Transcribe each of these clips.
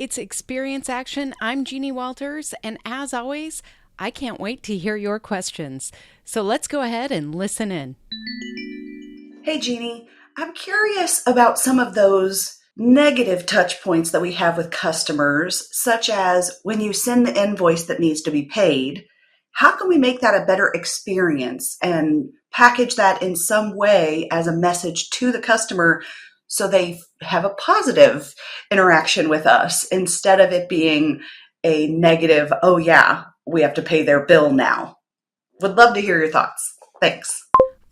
It's Experience Action. I'm Jeannie Walters, and as always, I can't wait to hear your questions. So let's go ahead and listen in. Hey, Jeannie, I'm curious about some of those negative touch points that we have with customers, such as when you send the invoice that needs to be paid. How can we make that a better experience and package that in some way as a message to the customer so they have a positive interaction with us instead of it being a negative, oh, yeah, we have to pay their bill now? Would love to hear your thoughts. Thanks.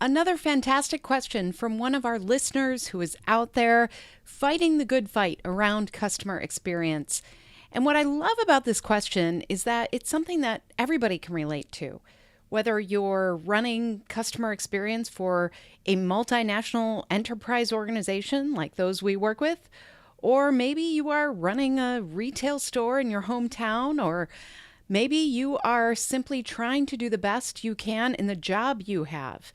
Another fantastic question from one of our listeners who is out there fighting the good fight around customer experience. And what I love about this question is that it's something that everybody can relate to. Whether you're running customer experience for a multinational enterprise organization like those we work with, or maybe you are running a retail store in your hometown, or maybe you are simply trying to do the best you can in the job you have.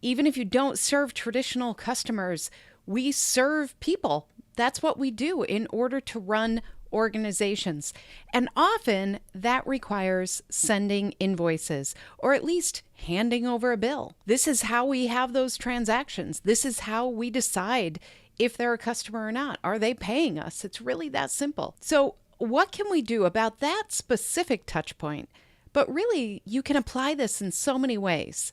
Even if you don't serve traditional customers, we serve people. That's what we do in order to run organizations. And often that requires sending invoices or at least handing over a bill. This is how we have those transactions. This is how we decide if they're a customer or not. Are they paying us? It's really that simple. So, what can we do about that specific touch point? But really, you can apply this in so many ways.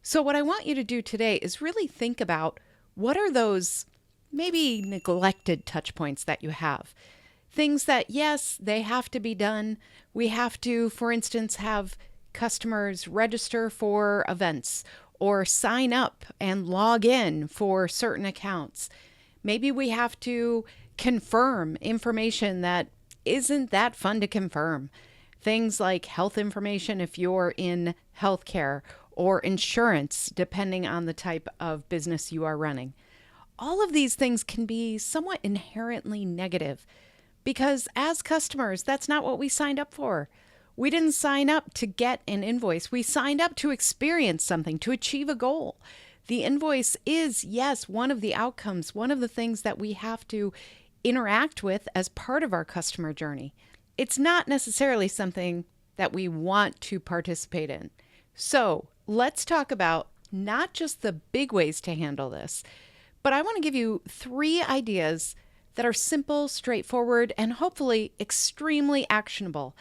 So what I want you to do today is really think about what are those maybe neglected touch points that you have. Things that, yes, they have to be done. We have to, for instance, have customers register for events or sign up and log in for certain accounts. Maybe we have to confirm information that isn't that fun to confirm. Things like health information if you're in healthcare, or insurance, depending on the type of business you are running. All of these things can be somewhat inherently negative because as customers, that's not what we signed up for. We didn't sign up to get an invoice. We signed up to experience something, to achieve a goal. The invoice is, yes, one of the outcomes, one of the things that we have to interact with as part of our customer journey. It's not necessarily something that we want to participate in. So let's talk about not just the big ways to handle this, but I want to give you 3 ideas that are simple, straightforward, and hopefully extremely actionable,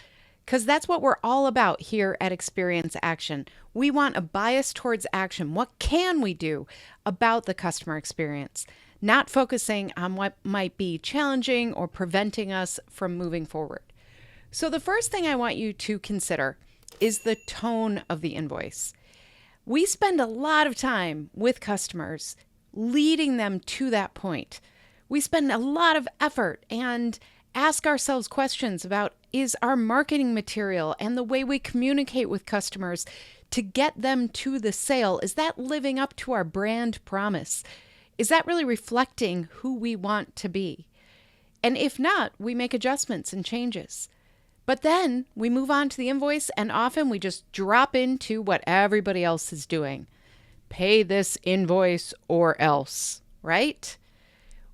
because that's what we're all about here at Experience Action. We want a bias towards action. What can we do about the customer experience? Not focusing on what might be challenging or preventing us from moving forward. So the first thing I want you to consider is the tone of the invoice. We spend a lot of time with customers leading them to that point. We spend a lot of effort and ask ourselves questions about is our marketing material and the way we communicate with customers to get them to the sale, is that living up to our brand promise? Is that really reflecting who we want to be? And if not, we make adjustments and changes. But then we move on to the invoice and often we just drop into what everybody else is doing. Pay this invoice or else, right?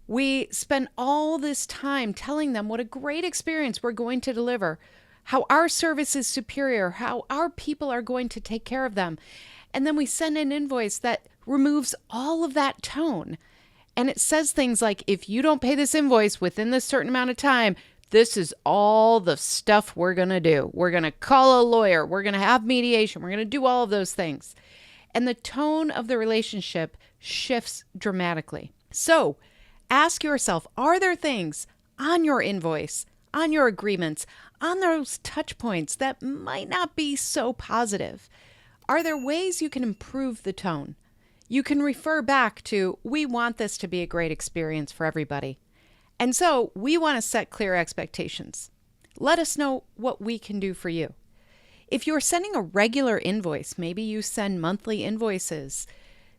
We spend all this time telling them what a great experience we're going to deliver, how our service is superior, how our people are going to take care of them. And then we send an invoice that removes all of that tone. And it says things like, if you don't pay this invoice within this certain amount of time, this is all the stuff we're going to do. We're going to call a lawyer. We're going to have mediation. We're going to do all of those things. And the tone of the relationship shifts dramatically. So ask yourself, are there things on your invoice, on your agreements, on those touch points that might not be so positive? Are there ways you can improve the tone? You can refer back to, we want this to be a great experience for everybody. And so we want to set clear expectations. Let us know what we can do for you. If you're sending a regular invoice, maybe you send monthly invoices,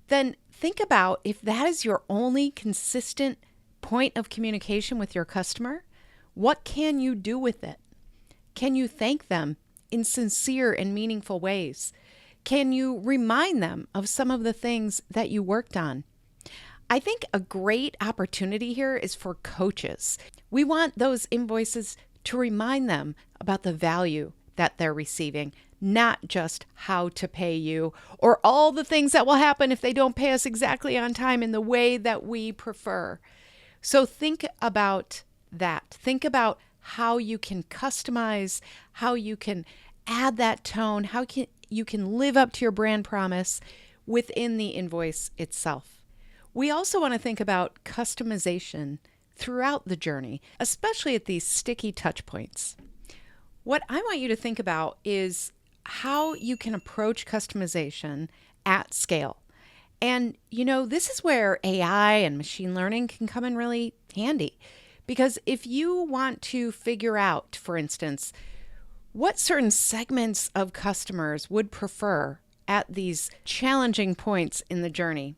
then think about if that is your only consistent point of communication with your customer, what can you do with it? Can you thank them in sincere and meaningful ways? Can you remind them of some of the things that you worked on? I think a great opportunity here is for coaches. We want those invoices to remind them about the value that they're receiving, not just how to pay you or all the things that will happen if they don't pay us exactly on time in the way that we prefer. So think about that. Think about how you can customize, how you can add that tone, you can live up to your brand promise within the invoice itself. We also want to think about customization throughout the journey, especially at these sticky touch points. What I want you to think about is how you can approach customization at scale. And, this is where AI and machine learning can come in really handy. Because if you want to figure out, for instance, what certain segments of customers would prefer at these challenging points in the journey,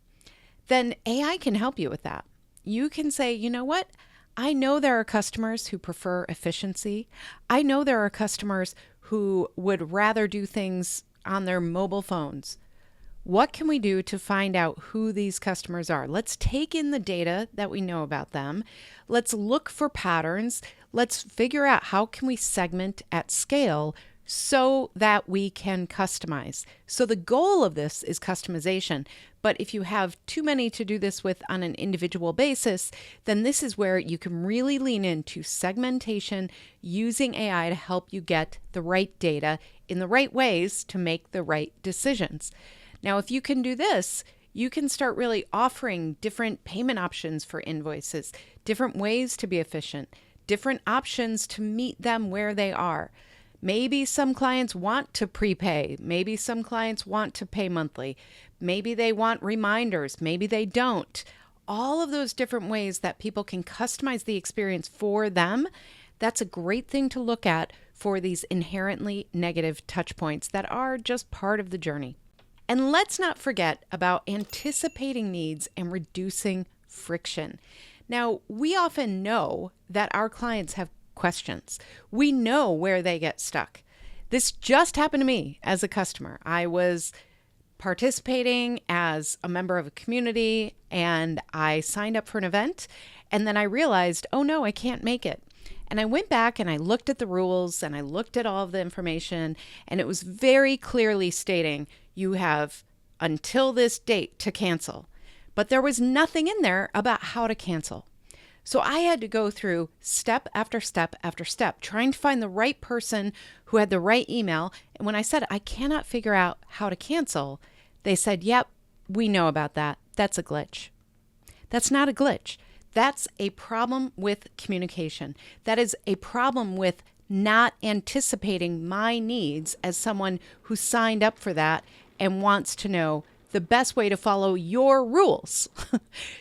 then AI can help you with that. You can say, you know what? I know there are customers who prefer efficiency. I know there are customers who would rather do things on their mobile phones. What can we do to find out who these customers are? Let's take in the data that we know about them. Let's look for patterns. Let's figure out how can we segment at scale so that we can customize. So the goal of this is customization. But if you have too many to do this with on an individual basis, then this is where you can really lean into segmentation using AI to help you get the right data in the right ways to make the right decisions. Now, if you can do this, you can start really offering different payment options for invoices, different ways to be efficient, different options to meet them where they are. Maybe some clients want to prepay. Maybe some clients want to pay monthly. Maybe they want reminders. Maybe they don't. All of those different ways that people can customize the experience for them, that's a great thing to look at for these inherently negative touch points that are just part of the journey. And let's not forget about anticipating needs and reducing friction. Now, we often know that our clients have questions. We know where they get stuck. This just happened to me as a customer. I was participating as a member of a community and I signed up for an event and then I realized, oh no, I can't make it. And I went back and I looked at the rules and I looked at all of the information and it was very clearly stating you have until this date to cancel. But there was nothing in there about how to cancel. So I had to go through step after step after step, trying to find the right person who had the right email. And when I said, I cannot figure out how to cancel, they said, yep, we know about that. That's a glitch. That's not a glitch. That's a problem with communication. That is a problem with not anticipating my needs as someone who signed up for that and wants to know the best way to follow your rules.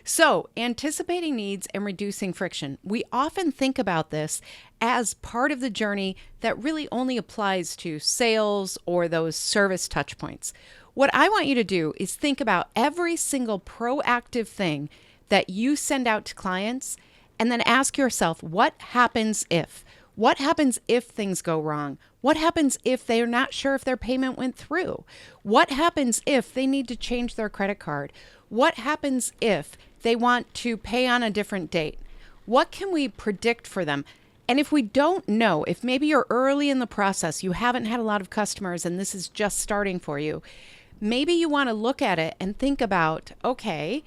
So, anticipating needs and reducing friction. We often think about this as part of the journey that really only applies to sales or those service touch points. What I want you to do is think about every single proactive thing that you send out to clients and then ask yourself, what happens if? What happens if things go wrong? What happens if they're not sure if their payment went through? What happens if they need to change their credit card? What happens if they want to pay on a different date? What can we predict for them? And if we don't know, if maybe you're early in the process, you haven't had a lot of customers and this is just starting for you, maybe you want to look at it and think about, okay,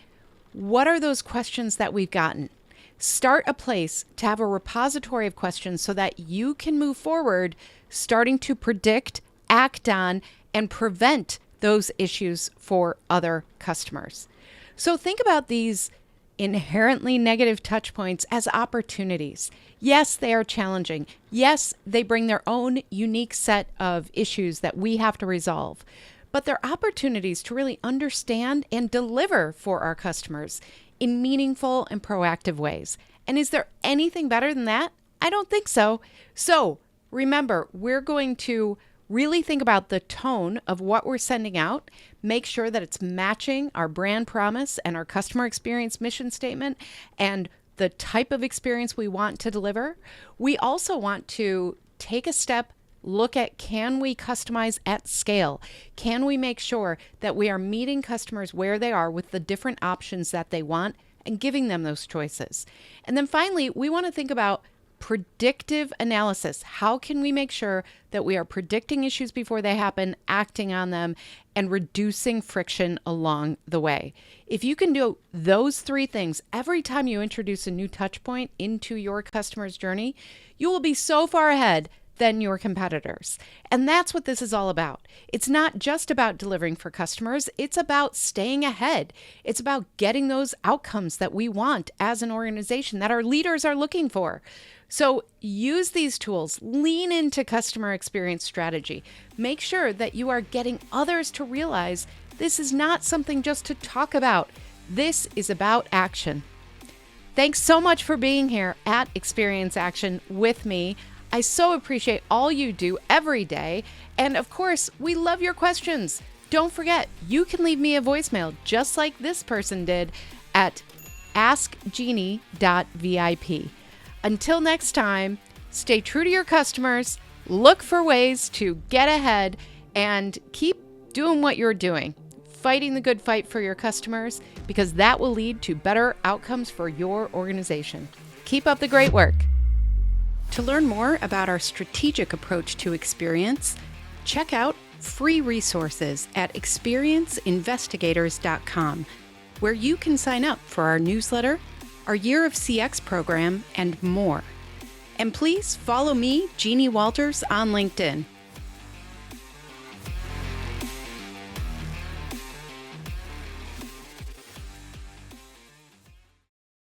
what are those questions that we've gotten? Start a place to have a repository of questions so that you can move forward, starting to predict, act on, and prevent those issues for other customers. So think about these inherently negative touch points as opportunities. Yes, they are challenging. Yes, they bring their own unique set of issues that we have to resolve. But they're opportunities to really understand and deliver for our customers in meaningful and proactive ways. And is there anything better than that? I don't think so. So remember, we're going to really think about the tone of what we're sending out, make sure that it's matching our brand promise and our customer experience mission statement and the type of experience we want to deliver. We also want to take a step look at, can we customize at scale? Can we make sure that we are meeting customers where they are with the different options that they want and giving them those choices? And then finally, we want to think about predictive analysis. How can we make sure that we are predicting issues before they happen, acting on them, and reducing friction along the way? If you can do those three things every time you introduce a new touch point into your customer's journey, you will be so far ahead than your competitors. And that's what this is all about. It's not just about delivering for customers. It's about staying ahead. It's about getting those outcomes that we want as an organization, that our leaders are looking for. So use these tools, lean into customer experience strategy. Make sure that you are getting others to realize this is not something just to talk about. This is about action. Thanks so much for being here at Experience Action with me. I so appreciate all you do every day. And of course, we love your questions. Don't forget, you can leave me a voicemail just like this person did at askjeannie.vip. Until next time, stay true to your customers, look for ways to get ahead, and keep doing what you're doing, fighting the good fight for your customers, because that will lead to better outcomes for your organization. Keep up the great work. To learn more about our strategic approach to experience, check out free resources at experienceinvestigators.com, where you can sign up for our newsletter, our Year of CX program, and more. And please follow me, Jeannie Walters, on LinkedIn.